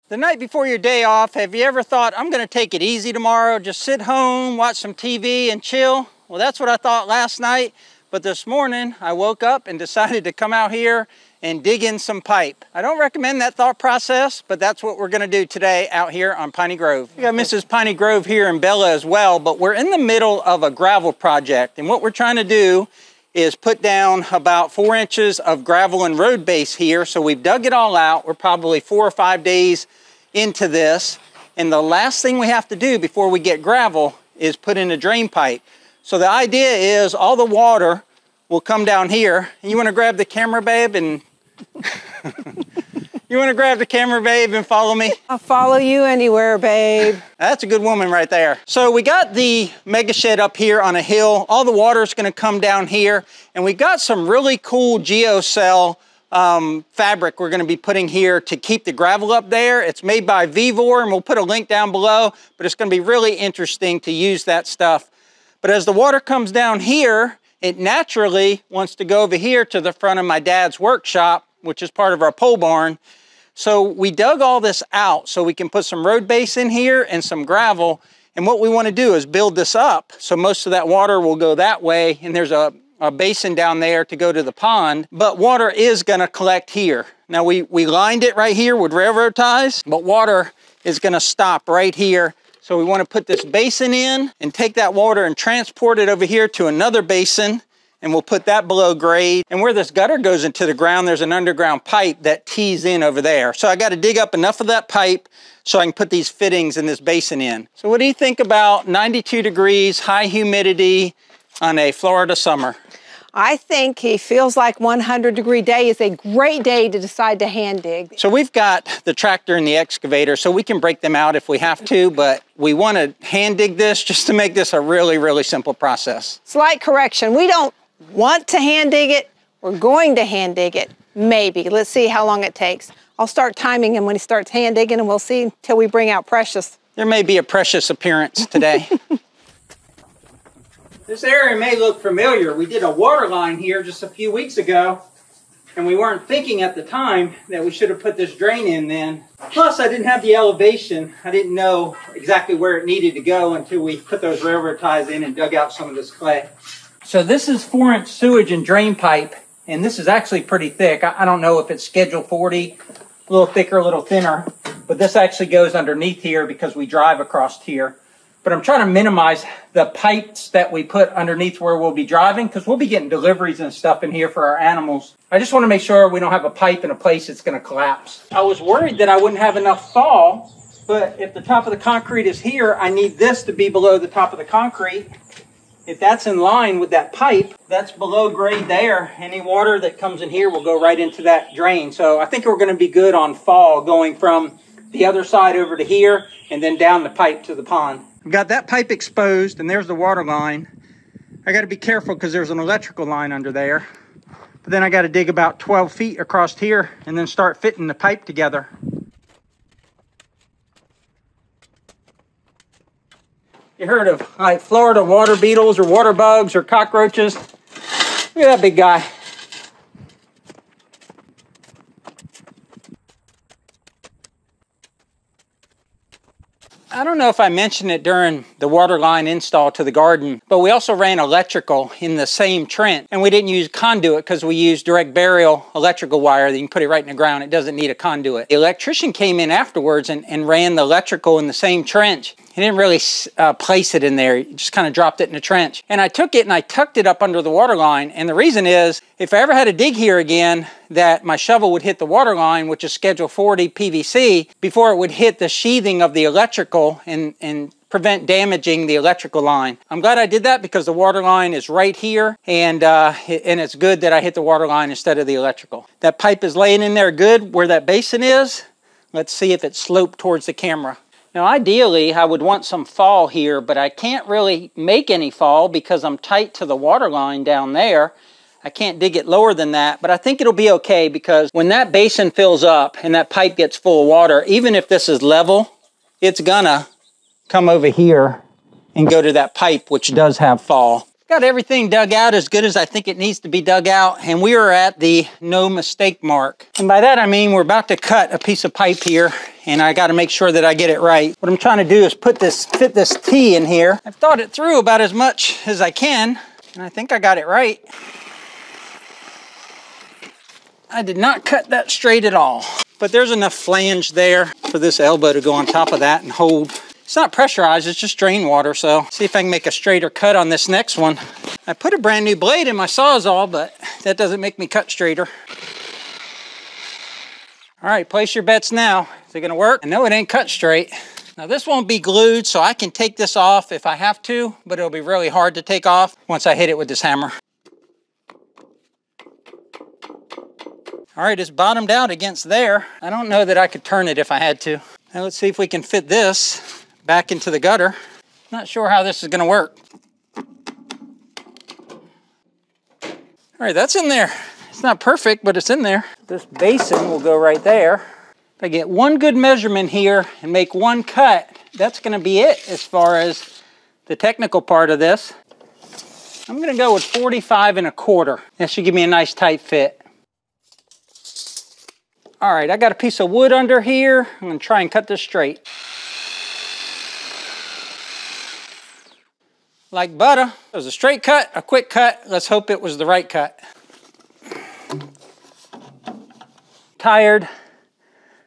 The night before your day off, have you ever thought, I'm gonna take it easy tomorrow, just sit home, watch some TV and chill? Well, that's what I thought last night, but this morning I woke up and decided to come out here and dig in some pipe. I don't recommend that thought process, but that's what we're gonna do today out here on Piney Grove. We got Mrs. Piney Grove here and Bella as well, but we're in the middle of a gravel project, and what we're trying to do is put down about 4 inches of gravel and road base here. So we've dug it all out. We're probably 4 or 5 days into this. And the last thing we have to do before we get gravel is put in a drain pipe. So the idea is all the water will come down here. And you want to grab the camera, babe, and you want to grab the camera, babe, and follow me? I'll follow you anywhere, babe. That's a good woman right there. So we got the mega shed up here on a hill. All the water is going to come down here. And we got some really cool geocell fabric we're going to be putting here to keep the gravel up there. It's made by Vevor, and we'll put a link down below. But it's going to be really interesting to use that stuff. But as the water comes down here, it naturally wants to go over here to the front of my dad's workshop, which is part of our pole barn. So we dug all this out so we can put some road base in here and some gravel. And what we want to do is build this up. So most of that water will go that way. And there's a basin down there to go to the pond. But water is going to collect here. Now we lined it right here with railroad ties, but water is going to stop right here. So we want to put this basin in and take that water and transport it over here to another basin. And we'll put that below grade. And where this gutter goes into the ground, there's an underground pipe that tees in over there. So I got to dig up enough of that pipe so I can put these fittings in this basin in. So what do you think about 92 degrees, high humidity on a Florida summer? I think he feels like 100-degree day is a great day to decide to hand dig. So we've got the tractor and the excavator, so we can break them out if we have to, but we want to hand dig this just to make this a really, really simple process. Slight correction. We don't want to hand dig it. We're going to hand dig it. Maybe. Let's see how long it takes. I'll start timing him when he starts hand digging, and we'll see until we bring out Precious. There may be a Precious appearance today. This area may look familiar. We did a water line here just a few weeks ago, and we weren't thinking at the time that we should have put this drain in then. Plus, I didn't have the elevation. I didn't know exactly where it needed to go until we put those railroad ties in and dug out some of this clay. So this is 4-inch sewage and drain pipe, and this is actually pretty thick. I don't know if it's Schedule 40, a little thicker, a little thinner, but this actually goes underneath here because we drive across here. But I'm trying to minimize the pipes that we put underneath where we'll be driving, because we'll be getting deliveries and stuff in here for our animals. I just want to make sure we don't have a pipe in a place that's going to collapse. I was worried that I wouldn't have enough fall, but if the top of the concrete is here, I need this to be below the top of the concrete. If that's in line with that pipe, that's below grade there. Any water that comes in here will go right into that drain. So I think we're going to be good on fall, going from the other side over to here and then down the pipe to the pond. I've got that pipe exposed, and there's the water line. I got to be careful because there's an electrical line under there. But then I got to dig about 12 feet across here and then start fitting the pipe together. You heard of like Florida water beetles or water bugs or cockroaches? Look at that big guy. I don't know if I mentioned it during the water line install to the garden, but we also ran electrical in the same trench, and we didn't use conduit because we used direct burial electrical wire that you can put it right in the ground. It doesn't need a conduit. The electrician came in afterwards and ran the electrical in the same trench. He didn't really place it in there. He just kind of dropped it in the trench. And I took it and I tucked it up under the water line. And the reason is, if I ever had to dig here again, that my shovel would hit the water line, which is Schedule 40 PVC, before it would hit the sheathing of the electrical and prevent damaging the electrical line. I'm glad I did that because the water line is right here, and it's good that I hit the water line instead of the electrical. That pipe is laying in there good where that basin is. Let's see if it's sloped towards the camera. Now ideally I would want some fall here, but I can't really make any fall because I'm tight to the water line down there. I can't dig it lower than that, but I think it'll be okay because when that basin fills up and that pipe gets full of water, even if this is level, it's gonna come over here and go to that pipe, which does have fall. Got everything dug out as good as I think it needs to be dug out, and we are at the no mistake mark. And by that I mean we're about to cut a piece of pipe here, and I got to make sure that I get it right. What I'm trying to do is fit this T in here. I've thought it through about as much as I can, and I think I got it right. I did not cut that straight at all, but there's enough flange there for this elbow to go on top of that and hold. It's not pressurized, it's just drain water, so see if I can make a straighter cut on this next one. I put a brand new blade in my Sawzall, but that doesn't make me cut straighter. All right, place your bets now. Is it gonna work? I know it ain't cut straight. Now this won't be glued, so I can take this off if I have to, but it'll be really hard to take off once I hit it with this hammer. All right, it's bottomed out against there. I don't know that I could turn it if I had to. Now let's see if we can fit this back into the gutter. Not sure how this is gonna work. All right, that's in there. It's not perfect, but it's in there. This basin will go right there. If I get one good measurement here and make one cut, that's gonna be it as far as the technical part of this. I'm gonna go with 45 1/4. That should give me a nice tight fit. All right, I got a piece of wood under here. I'm gonna try and cut this straight. Like butter. It was a straight cut, a quick cut. Let's hope it was the right cut. Tired.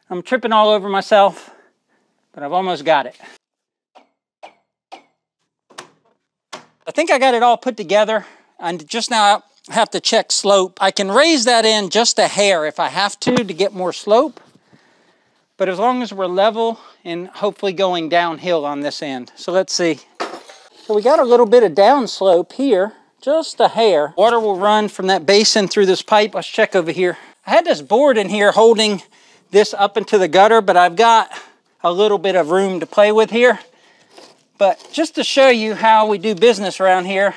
I'm tripping all over myself, but I've almost got it. I think I got it all put together. I just now have to check slope. I can raise that in just a hair if I have to get more slope. But as long as we're level and hopefully going downhill on this end. So let's see. So we got a little bit of downslope here, just a hair. Water will run from that basin through this pipe. Let's check over here. I had this board in here holding this up into the gutter, but I've got a little bit of room to play with here. But just to show you how we do business around here,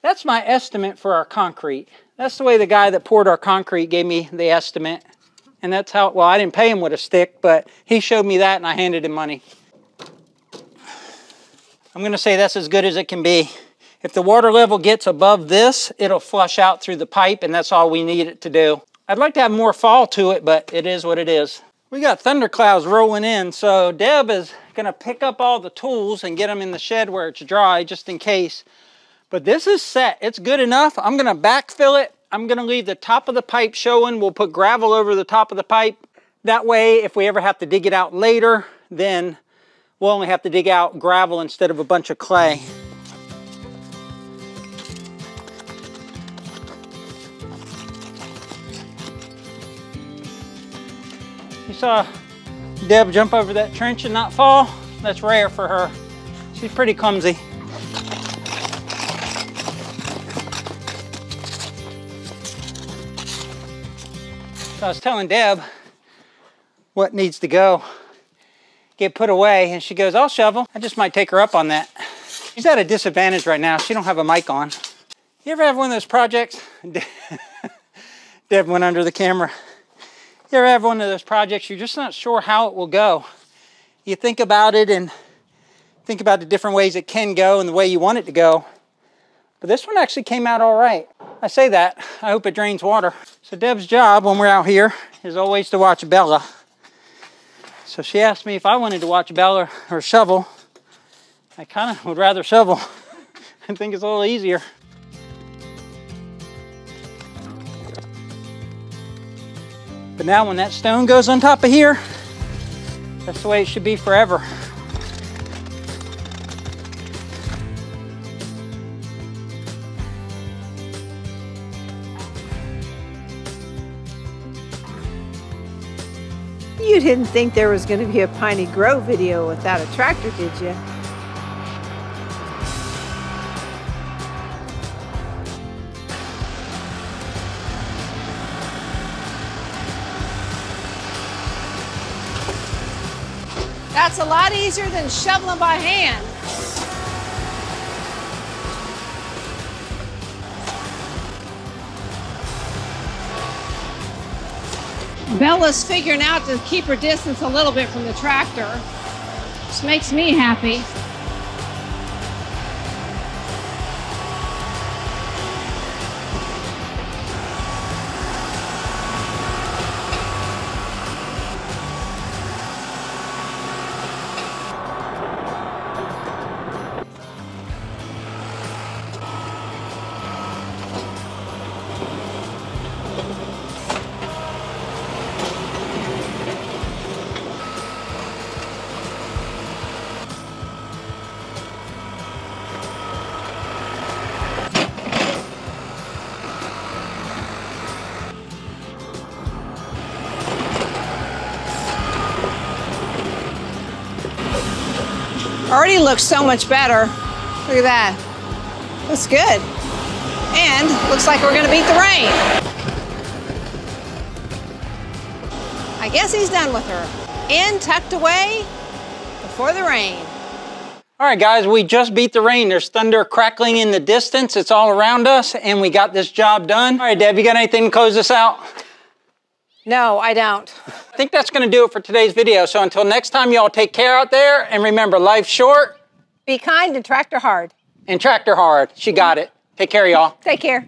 that's my estimate for our concrete. That's the way the guy that poured our concrete gave me the estimate. And that's how, well, I didn't pay him with a stick, but he showed me that and I handed him money. I'm gonna say that's as good as it can be. If the water level gets above this, it'll flush out through the pipe, and that's all we need it to do. I'd like to have more fall to it, but it is what it is. We got thunderclouds rolling in, so Deb is gonna pick up all the tools and get them in the shed where it's dry, just in case. But this is set, it's good enough. I'm gonna backfill it. I'm gonna leave the top of the pipe showing. We'll put gravel over the top of the pipe. That way, if we ever have to dig it out later, then we'll only have to dig out gravel instead of a bunch of clay. You saw Deb jump over that trench and not fall? That's rare for her. She's pretty clumsy. So I was telling Deb what needs to go, get put away, and she goes, I'll shovel. I just might take her up on that. She's at a disadvantage right now. She don't have a mic on. You ever have one of those projects? Deb went under the camera. You ever have one of those projects, you're just not sure how it will go. You think about it and think about the different ways it can go and the way you want it to go. But this one actually came out all right. I say that, I hope it drains water. So Deb's job when we're out here is always to watch Bella. So she asked me if I wanted to watch Bella or shovel. I kind of would rather shovel. I think it's a little easier. But now when that stone goes on top of here, that's the way it should be forever. You didn't think there was going to be a Piney Grove video without a tractor, did you? That's a lot easier than shoveling by hand. Bella's figuring out to keep her distance a little bit from the tractor, which makes me happy. Already looks so much better. Look at that. Looks good. And looks like we're gonna beat the rain. I guess he's done with her. And tucked away before the rain. All right, guys, we just beat the rain. There's thunder crackling in the distance. It's all around us, and we got this job done. All right, Deb, you got anything to close this out? No, I don't. I think that's gonna do it for today's video. So until next time, y'all take care out there, and remember, life's short. Be kind and tractor hard. And tractor hard. She got it. Take care, y'all. Take care.